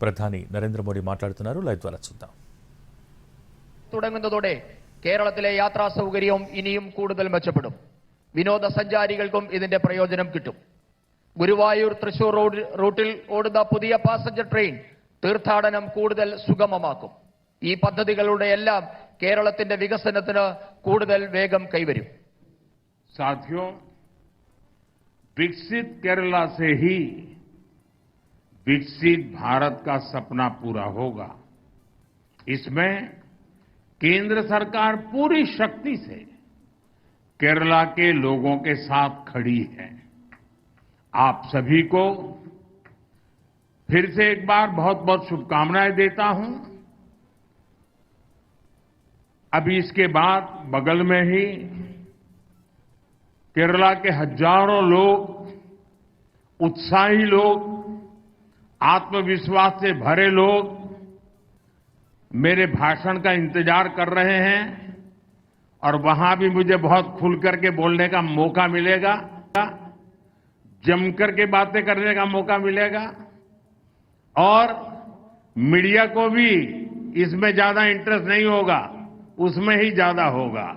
പ്രധാനി നരേന്ദ്രമോദി മാట్లాడుతున్నారు. ലൈവ് ద్వారా చూద్దాం. തുടങ്ങുന്നതോടെ കേരളത്തിലെ യാത്രാ സൗകര്യവും ഇനിയും കൂടുതൽ മെച്ചപ്പെടും. വിനോദസഞ്ചാരികൾക്കും ഇതിന്റെ പ്രയോജനം കിട്ടും. ഗുരുവായൂർ തൃശൂർ റൂട്ടിൽ ഓടുന്ന പുതിയ പാസഞ്ചർ ട്രെയിൻ തീർത്ഥാടനം കൂടുതൽ സുഗമമാക്കും. ഈ പദ്ധതികളുടെ എല്ലാം കേരളത്തിന്റെ വികസനത്തിന് കൂടുതൽ വേഗം കൈവരും. साथियों, विकसित केरला से ही विकसित भारत का सपना पूरा होगा. इसमें केंद्र सरकार पूरी शक्ति से केरला के लोगों के साथ खड़ी है. आप सभी को फिर से एक बार बहुत बहुत शुभकामनाएं देता हूं. अभी इसके बाद बगल में ही केरला के हजारों लोग, उत्साही लोग, आत्मविश्वास से भरे लोग मेरे भाषण का इंतजार कर रहे हैं और वहां भी मुझे बहुत खुल करके बोलने का मौका मिलेगा, जमकर के बातें करने का मौका मिलेगा और मीडिया को भी इसमें ज्यादा इंटरेस्ट नहीं होगा, उसमें ही ज्यादा होगा.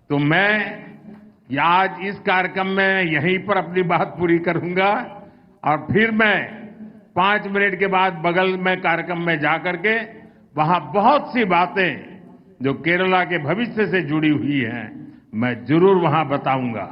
तो मैं आज इस कार्यक्रम में यहीं पर अपनी बात पूरी करूंगा और फिर मैं 5 मिनट के बाद बगल में कार्यक्रम में जाकर के वहां बहुत सी बातें जो केरला के भविष्य से जुड़ी हुई हैं मैं जरूर वहां बताऊंगा.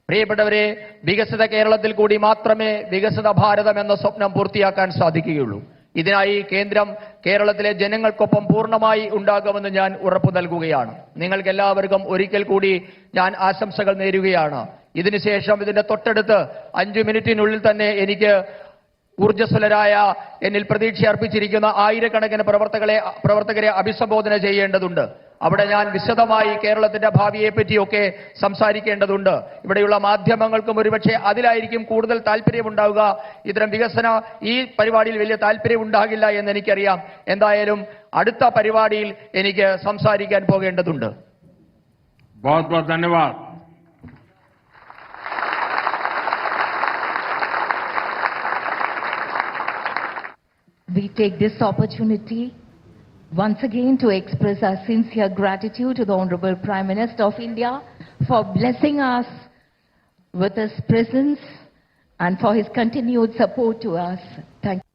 പ്രിയപ്പെട്ടവരെ, വികസിത കേരളത്തിൽ കൂടി മാത്രമേ വികസിത ഭാരതം എന്ന സ്വപ്നം പൂർത്തിയാക്കാൻ സാധിക്കുകയുള്ളൂ. ഇതിനായി കേന്ദ്രം കേരളത്തിലെ ജനങ്ങൾക്കൊപ്പം പൂർണ്ണമായി ഉണ്ടാകുമെന്ന് ഞാൻ ഉറപ്പു നൽകുകയാണ്. നിങ്ങൾക്ക് എല്ലാവർക്കും ഒരിക്കൽ കൂടി ഞാൻ ആശംസകൾ നേരുകയാണ്. ഇതിനുശേഷം ഇതിന്റെ തൊട്ടടുത്ത് 5 മിനിറ്റിനുള്ളിൽ തന്നെ എനിക്ക് ഊർജ്ജസ്വലരായ എന്നിൽ പ്രതീക്ഷ അർപ്പിച്ചിരിക്കുന്ന ആയിരക്കണക്കിന് പ്രവർത്തകരെ അഭിസംബോധന ചെയ്യേണ്ടതുണ്ട്. അവിടെ ഞാൻ വിശദമായി കേരളത്തിന്റെ ഭാവിയെ പറ്റിയൊക്കെ സംസാരിക്കേണ്ടതുണ്ട്. ഇവിടെയുള്ള മാധ്യമങ്ങൾക്കും ഒരുപക്ഷെ അതിലായിരിക്കും കൂടുതൽ താല്പര്യമുണ്ടാവുക. ഇത്തരം ഈ പരിപാടിയിൽ വലിയ താല്പര്യം ഉണ്ടാകില്ല എന്ന് എനിക്കറിയാം. എന്തായാലും അടുത്ത പരിപാടിയിൽ എനിക്ക് സംസാരിക്കാൻ പോകേണ്ടതുണ്ട്. बहुत बहुत धन्यवाद. We take this opportunity once again to express our sincere gratitude to the Honorable Prime Minister of India for blessing us with his presence and for his continued support to us. Thank you.